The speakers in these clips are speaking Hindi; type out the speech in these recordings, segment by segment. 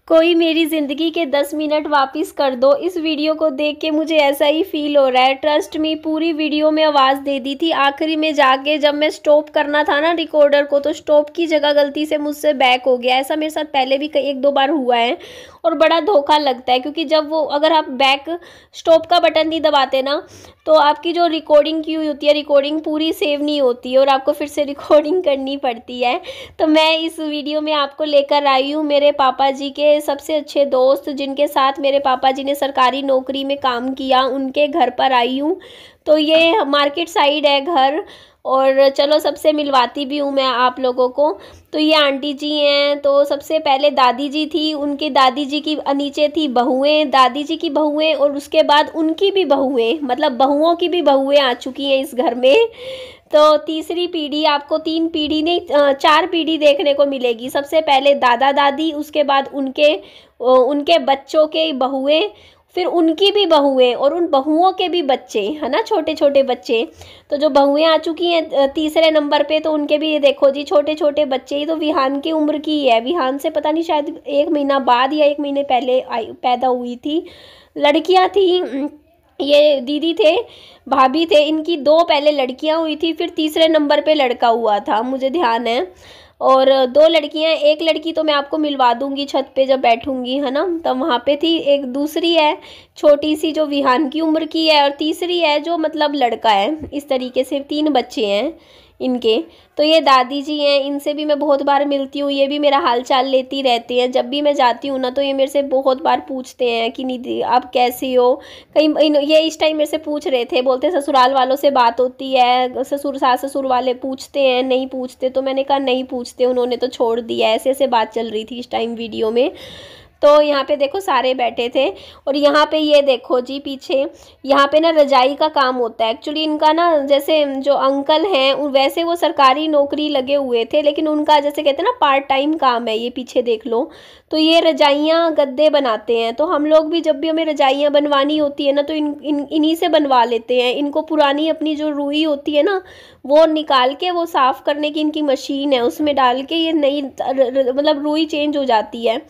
कोई मेरी ज़िंदगी के 10 मिनट वापस कर दो। इस वीडियो को देख के मुझे ऐसा ही फील हो रहा है। ट्रस्ट मी, पूरी वीडियो में आवाज़ दे दी थी। आखिरी में जाके जब मैं स्टॉप करना था ना रिकॉर्डर को, तो स्टॉप की जगह गलती से मुझसे बैक हो गया। ऐसा मेरे साथ पहले भी एक दो बार हुआ है और बड़ा धोखा लगता है, क्योंकि जब वो अगर आप बैक स्टॉप का बटन नहीं दबाते ना, तो आपकी जो रिकॉर्डिंग की हुई होती है, रिकॉर्डिंग पूरी सेव नहीं होती है और आपको फिर से रिकॉर्डिंग करनी पड़ती है। तो मैं इस वीडियो में आपको लेकर आई हूँ मेरे पापा जी के सबसे अच्छे दोस्त, जिनके साथ मेरे पापा जी ने सरकारी नौकरी में काम किया, उनके घर पर आई हूँ। तो ये मार्केट साइड है घर, और चलो सबसे मिलवाती भी हूँ मैं आप लोगों को। तो ये आंटी जी हैं। तो सबसे पहले दादी जी थी, उनके दादी जी की नीचे थी बहुएं, दादी जी की बहुएं, और उसके बाद उनकी भी बहुएं, मतलब बहुओं की भी बहुएं आ चुकी हैं इस घर में। तो तीसरी पीढ़ी, आपको 3 पीढ़ी नहीं 4 पीढ़ी देखने को मिलेगी। सबसे पहले दादा दादी, उसके बाद उनके बच्चों के बहुएं, फिर उनकी भी बहुएं, और उन बहुओं के भी बच्चे, है ना, छोटे छोटे बच्चे। तो जो बहुएं आ चुकी हैं तीसरे नंबर पे, तो उनके भी ये देखो जी छोटे छोटे बच्चे। ही तो विहान की उम्र की है। विहान से पता नहीं शायद 1 महीना बाद या 1 महीने पहले पैदा हुई थी। लड़कियां थी, ये दीदी थे, भाभी थे, इनकी 2 पहले लड़कियां हुई थी, फिर तीसरे नंबर पे लड़का हुआ था, मुझे ध्यान है। और 2 लड़कियां, एक लड़की तो मैं आपको मिलवा दूंगी छत पे जब बैठूंगी, है ना, तब वहाँ पे थी। एक दूसरी है छोटी सी जो विहान की उम्र की है, और तीसरी है जो मतलब लड़का है। इस तरीके से 3 बच्चे हैं इनके। तो ये दादी जी हैं, इनसे भी मैं बहुत बार मिलती हूँ। ये भी मेरा हाल चाल लेती रहती हैं। जब भी मैं जाती हूँ ना, तो ये मेरे से बहुत बार पूछते हैं कि निधि आप कैसी हो। कहीं ये इस टाइम मेरे से पूछ रहे थे, बोलते ससुराल वालों से बात होती है, ससुर सास ससुर वाले पूछते हैं, नहीं पूछते। तो मैंने कहा नहीं पूछते, उन्होंने तो छोड़ दिया। ऐसे ऐसे बात चल रही थी इस टाइम वीडियो में। तो यहाँ पे देखो सारे बैठे थे, और यहाँ पे ये देखो जी पीछे, यहाँ पे ना रजाई का काम होता है एक्चुअली इनका ना। जैसे जो अंकल हैं वैसे वो सरकारी नौकरी लगे हुए थे, लेकिन उनका जैसे कहते हैं ना पार्ट टाइम काम है। ये पीछे देख लो, तो ये रजाइयाँ गद्दे बनाते हैं। तो हम लोग भी जब भी हमें रजाइयाँ बनवानी होती है ना, तो इन्हीं से बनवा लेते हैं। इनको पुरानी अपनी जो रुई होती है ना, वो निकाल के, वो साफ़ करने की इनकी मशीन है, उसमें डाल के ये नई मतलब रुई चेंज हो जाती है।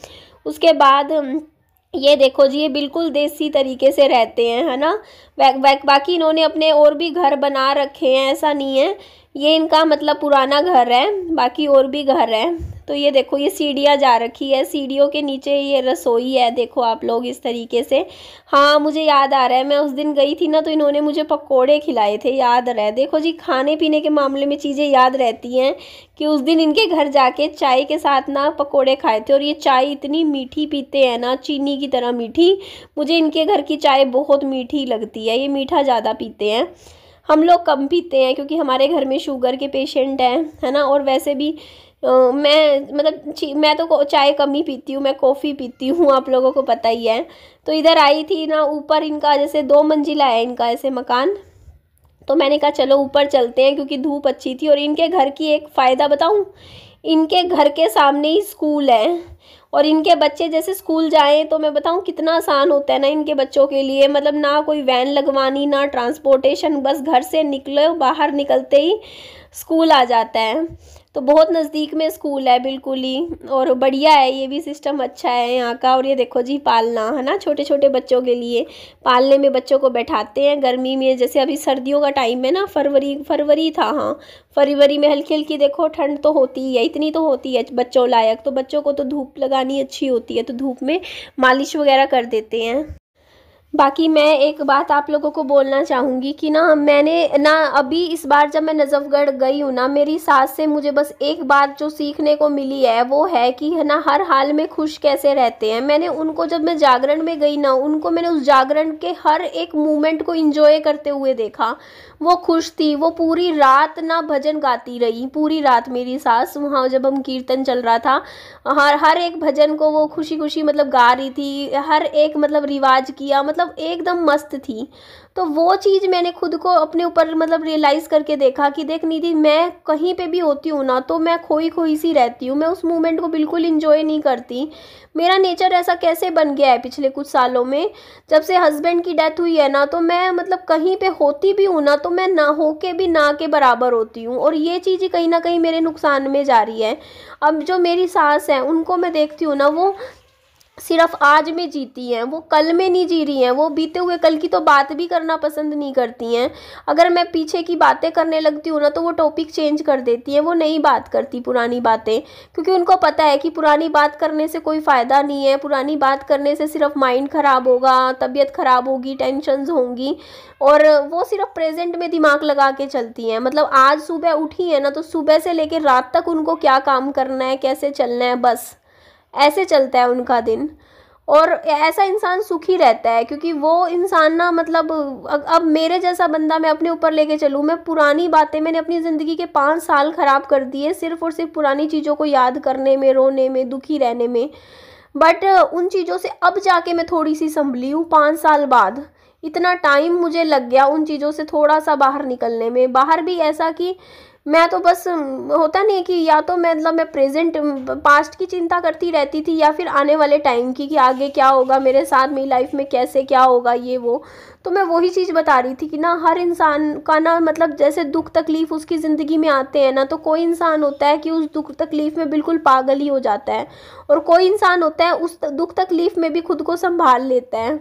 उसके बाद ये देखो जी, ये बिल्कुल देसी तरीके से रहते हैं, है ना। बाकी इन्होंने अपने और भी घर बना रखे हैं, ऐसा नहीं है। ये इनका मतलब पुराना घर है, बाकी और भी घर है। तो ये देखो, ये सीढ़ियाँ जा रखी है, सीढ़ियों के नीचे ये रसोई है, देखो आप लोग इस तरीके से। हाँ, मुझे याद आ रहा है, मैं उस दिन गई थी ना, तो इन्होंने मुझे पकोड़े खिलाए थे, याद रहा है। देखो जी, खाने पीने के मामले में चीज़ें याद रहती हैं कि उस दिन इनके घर जाके चाय के साथ ना पकोड़े खाए थे। और ये चाय इतनी मीठी पीते हैं ना, चीनी की तरह मीठी। मुझे इनके घर की चाय बहुत मीठी लगती है, ये मीठा ज़्यादा पीते हैं। हम लोग कम पीते हैं, क्योंकि हमारे घर में शुगर के पेशेंट हैं, है ना। और वैसे भी मैं मतलब मैं तो चाय कम ही पीती हूँ, मैं कॉफ़ी पीती हूँ, आप लोगों को पता ही है। तो इधर आई थी ना, ऊपर इनका जैसे 2 मंजिला है इनका ऐसे मकान। तो मैंने कहा चलो ऊपर चलते हैं, क्योंकि धूप अच्छी थी। और इनके घर की एक फ़ायदा बताऊँ, इनके घर के सामने ही स्कूल है, और इनके बच्चे जैसे स्कूल जाएं तो मैं बताऊं कितना आसान होता है ना इनके बच्चों के लिए। मतलब ना कोई वैन लगवानी, ना ट्रांसपोर्टेशन, बस घर से निकलो, बाहर निकलते ही स्कूल आ जाता है। तो बहुत नज़दीक में स्कूल है बिल्कुल ही, और बढ़िया है, ये भी सिस्टम अच्छा है यहाँ का। और ये देखो जी, पालना, है ना, छोटे छोटे बच्चों के लिए पालने में बच्चों को बैठाते हैं गर्मी में। जैसे अभी सर्दियों का टाइम है ना, फरवरी था, हाँ, फरवरी में हल्की हल्की देखो ठंड तो होती ही है, इतनी तो होती है बच्चों लायक। तो बच्चों को तो धूप लगानी अच्छी होती है, तो धूप में मालिश वगैरह कर देते हैं। बाकी मैं एक बात आप लोगों को बोलना चाहूँगी कि ना, मैंने ना अभी इस बार जब मैं नजफगढ़ गई हूँ ना, मेरी सास से मुझे बस एक बात जो सीखने को मिली है, वो है कि है ना, हर हाल में खुश कैसे रहते हैं। मैंने उनको, जब मैं जागरण में गई ना, उनको मैंने उस जागरण के हर एक मोमेंट को एंजॉय करते हुए देखा। वो खुश थी, वो पूरी रात ना भजन गाती रही, पूरी रात मेरी सास वहाँ, जब हम कीर्तन चल रहा था, हर एक भजन को वो खुशी खुशी मतलब गा रही थी, हर एक मतलब रिवाज किया, मतलब एकदम मस्त थी। तो वो चीज़ मैंने खुद को अपने ऊपर मतलब रियलाइज़ करके देखा कि देख निधि, मैं कहीं पे भी होती हूँ ना, तो मैं खोई खोई सी रहती हूँ, मैं उस मोमेंट को बिल्कुल इंजॉय नहीं करती। मेरा नेचर ऐसा कैसे बन गया है पिछले कुछ सालों में, जब से हस्बैंड की डेथ हुई है ना, तो मैं मतलब कहीं पे होती भी हूँ ना, तो मैं ना होके भी ना के बराबर होती हूँ। और ये चीज़ कहीं ना कहीं मेरे नुकसान में जा रही है। अब जो मेरी सास है, उनको मैं देखती हूँ ना, वो सिर्फ आज में जीती हैं, वो कल में नहीं जी रही हैं। वो बीते हुए कल की तो बात भी करना पसंद नहीं करती हैं। अगर मैं पीछे की बातें करने लगती हूँ ना तो वो टॉपिक चेंज कर देती हैं, वो नहीं बात करती पुरानी बातें, क्योंकि उनको पता है कि पुरानी बात करने से कोई फ़ायदा नहीं है। पुरानी बात करने से सिर्फ माइंड ख़राब होगा, तबीयत ख़राब होगी, टेंशन्स होंगी, और वो सिर्फ प्रेजेंट में दिमाग लगा के चलती हैं। मतलब आज सुबह उठी है ना तो सुबह से लेकर रात तक उनको क्या काम करना है, कैसे चलना है, बस ऐसे चलता है उनका दिन। और ऐसा इंसान सुखी रहता है, क्योंकि वो इंसान ना मतलब अब मेरे जैसा बंदा मैं अपने ऊपर लेके चलूँ, मैं पुरानी बातें, मैंने अपनी ज़िंदगी के 5 साल ख़राब कर दिए सिर्फ़ और सिर्फ पुरानी चीज़ों को याद करने में, रोने में, दुखी रहने में। बट उन चीज़ों से अब जाके मैं थोड़ी सी संभली हूँ 5 साल बाद। इतना टाइम मुझे लग गया उन चीज़ों से थोड़ा सा बाहर निकलने में। बाहर भी ऐसा कि मैं तो बस होता नहीं कि या तो मैं मतलब मैं प्रेजेंट पास्ट की चिंता करती रहती थी, या फिर आने वाले टाइम की कि आगे क्या होगा मेरे साथ, मेरी लाइफ में कैसे क्या होगा ये वो। तो मैं वही चीज़ बता रही थी कि ना हर इंसान का ना मतलब जैसे दुख तकलीफ़ उसकी ज़िंदगी में आते हैं ना, तो कोई इंसान होता है कि उस दुख तकलीफ़ में बिल्कुल पागल ही हो जाता है, और कोई इंसान होता है उस दुख तकलीफ़ में भी खुद को संभाल लेता है।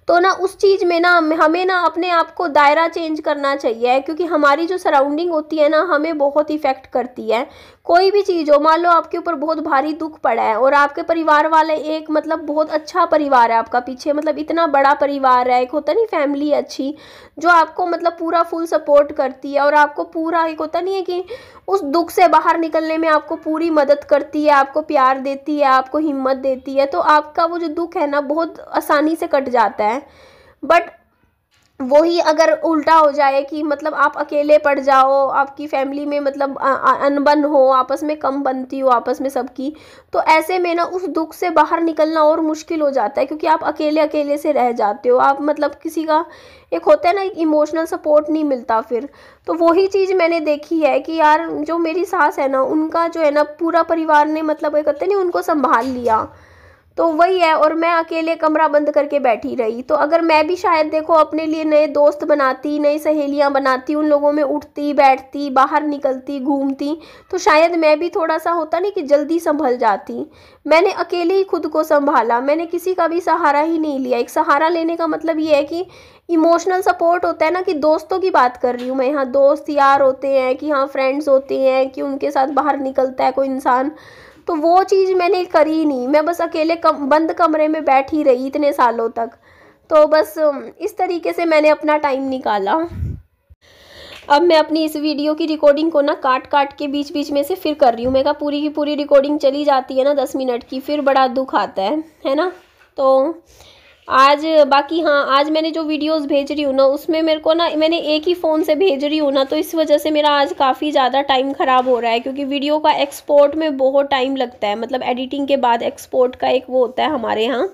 तो ना उस चीज़ में ना हमें ना अपने आप को दायरा चेंज करना चाहिए, क्योंकि हमारी जो सराउंडिंग होती है ना हमें बहुत इफ़ेक्ट करती है। कोई भी चीज़ हो, मान लो आपके ऊपर बहुत भारी दुख पड़ा है और आपके परिवार वाले एक मतलब बहुत अच्छा परिवार है आपका पीछे, मतलब इतना बड़ा परिवार है, एक होता नहीं फैमिली अच्छी जो आपको मतलब पूरा फुल सपोर्ट करती है, और आपको पूरा एक होता नहीं है कि उस दुख से बाहर निकलने में आपको पूरी मदद करती है, आपको प्यार देती है, आपको हिम्मत देती है, तो आपका वो जो दुख है ना बहुत आसानी से कट जाता है। बट वही अगर उल्टा हो जाए कि मतलब आप अकेले पड़ जाओ, आपकी फैमिली में मतलब अनबन हो, आपस में कम बनती हो आपस में सबकी, तो ऐसे में ना उस दुख से बाहर निकलना और मुश्किल हो जाता है, क्योंकि आप अकेले अकेले से रह जाते हो। आप मतलब किसी का एक होता है ना इमोशनल सपोर्ट नहीं मिलता फिर। तो वही चीज़ मैंने देखी है कि यार जो मेरी सास है ना, उनका जो है ना पूरा परिवार ने मतलब एक कहते नहीं उनको संभाल लिया, तो वही है, और मैं अकेले कमरा बंद करके बैठी रही। तो अगर मैं भी शायद देखो अपने लिए नए दोस्त बनाती, नई सहेलियां बनाती, उन लोगों में उठती बैठती, बाहर निकलती घूमती, तो शायद मैं भी थोड़ा सा होता नहीं कि जल्दी संभल जाती। मैंने अकेले ही खुद को संभाला, मैंने किसी का भी सहारा ही नहीं लिया। एक सहारा लेने का मतलब ये है कि इमोशनल सपोर्ट होता है ना, कि दोस्तों की बात कर रही हूँ मैं यहाँ, दोस्त यार होते हैं कि हाँ फ्रेंड्स होते हैं कि उनके साथ बाहर निकलता है कोई इंसान, तो वो चीज़ मैंने करी नहीं। मैं बस अकेले बंद कमरे में बैठी रही इतने सालों तक। तो बस इस तरीके से मैंने अपना टाइम निकाला। अब मैं अपनी इस वीडियो की रिकॉर्डिंग को ना काट काट के बीच बीच में से फिर कर रही हूँ। मैं कहा पूरी की पूरी रिकॉर्डिंग चली जाती है ना 10 मिनट की, फिर बड़ा दुख आता है ना। तो आज बाकी हाँ, आज मैंने जो वीडियोस भेज रही हूँ ना उसमें मेरे को ना मैंने एक ही फ़ोन से भेज रही हूँ ना, तो इस वजह से मेरा आज काफ़ी ज़्यादा टाइम ख़राब हो रहा है, क्योंकि वीडियो का एक्सपोर्ट में बहुत टाइम लगता है। मतलब एडिटिंग के बाद एक्सपोर्ट का एक वो होता है हमारे यहाँ,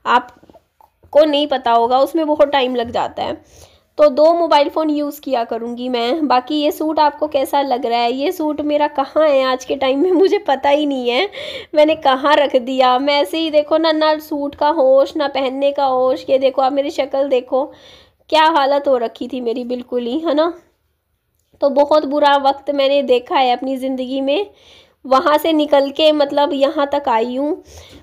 आपको नहीं पता होगा, उसमें बहुत टाइम लग जाता है। तो 2 मोबाइल फ़ोन यूज़ किया करूँगी मैं। बाकी ये सूट आपको कैसा लग रहा है? ये सूट मेरा कहाँ है आज के टाइम में मुझे पता ही नहीं है, मैंने कहाँ रख दिया। मैं ऐसे ही देखो ना, ना सूट का होश ना पहनने का होश। ये देखो आप मेरी शक्ल देखो, क्या हालत हो रखी थी मेरी बिल्कुल ही, है ना। तो बहुत बुरा वक्त मैंने देखा है अपनी ज़िंदगी में, वहाँ से निकल के मतलब यहाँ तक आई हूँ।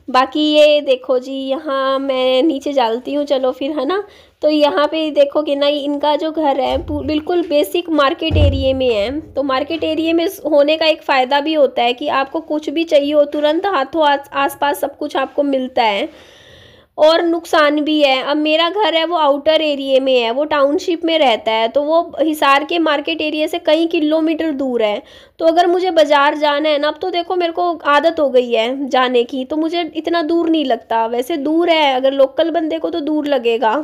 बाकी ये देखो जी, यहाँ मैं नीचे डालती हूँ चलो फिर, है ना। तो यहाँ पे देखो कि ना इनका जो घर है बिल्कुल बेसिक मार्केट एरिया में है। तो मार्केट एरिया में होने का एक फ़ायदा भी होता है कि आपको कुछ भी चाहिए हो तुरंत हाथों आसपास सब कुछ आपको मिलता है, और नुकसान भी है। अब मेरा घर है वो आउटर एरिया में है, वो टाउनशिप में रहता है, तो वो हिसार के मार्केट एरिया से कई किलोमीटर दूर है। तो अगर मुझे बाज़ार जाना है ना, अब तो देखो मेरे को आदत हो गई है जाने की, तो मुझे इतना दूर नहीं लगता। वैसे दूर है, अगर लोकल बंदे को तो दूर लगेगा,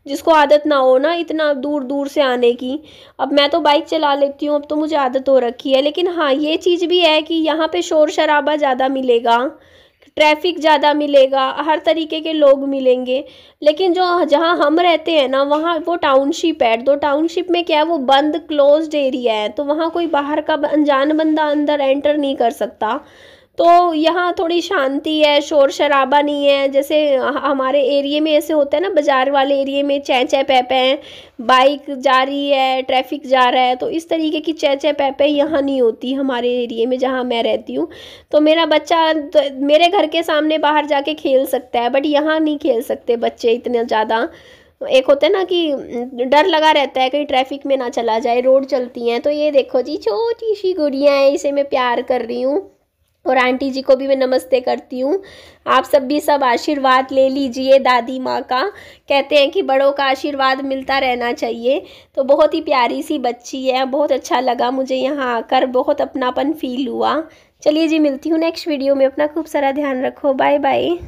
जिसको आदत ना हो ना इतना दूर दूर से आने की। अब मैं तो बाइक चला लेती हूँ, अब तो मुझे आदत हो रखी है। लेकिन हाँ, ये चीज़ भी है कि यहाँ पे शोर शराबा ज़्यादा मिलेगा, ट्रैफिक ज़्यादा मिलेगा, हर तरीके के लोग मिलेंगे। लेकिन जो जहाँ हम रहते हैं ना, वहाँ वो टाउनशिप है। तो टाउनशिप में क्या है, वो बंद क्लोज्ड एरिया है, तो वहाँ कोई बाहर का अनजान बंदा अंदर एंटर नहीं कर सकता। तो यहाँ थोड़ी शांति है, शोर शराबा नहीं है। जैसे हमारे एरिए में ऐसे होता है ना, बाज़ार वाले एरिए में चै चै पै पै, बाइक जा रही है, ट्रैफिक जा रहा है, तो इस तरीके की चै चै पै पै यहाँ नहीं होती हमारे एरिए में जहाँ मैं रहती हूँ। तो मेरा बच्चा तो मेरे घर के सामने बाहर जाके खेल सकता है, बट यहाँ नहीं खेल सकते बच्चे इतने ज़्यादा। एक होता है ना कि डर लगा रहता है कहीं ट्रैफिक में ना चला जाए, रोड चलती हैं। तो ये देखो जी, छोटी सी गुड़िया है, इसे मैं प्यार कर रही हूँ, और आंटी जी को भी मैं नमस्ते करती हूँ। आप सब भी सब आशीर्वाद ले लीजिए दादी माँ का। कहते हैं कि बड़ों का आशीर्वाद मिलता रहना चाहिए। तो बहुत ही प्यारी सी बच्ची है, बहुत अच्छा लगा मुझे यहाँ आकर, बहुत अपनापन फील हुआ। चलिए जी, मिलती हूँ नेक्स्ट वीडियो में। अपना खूब सारा ध्यान रखो, बाय बाय।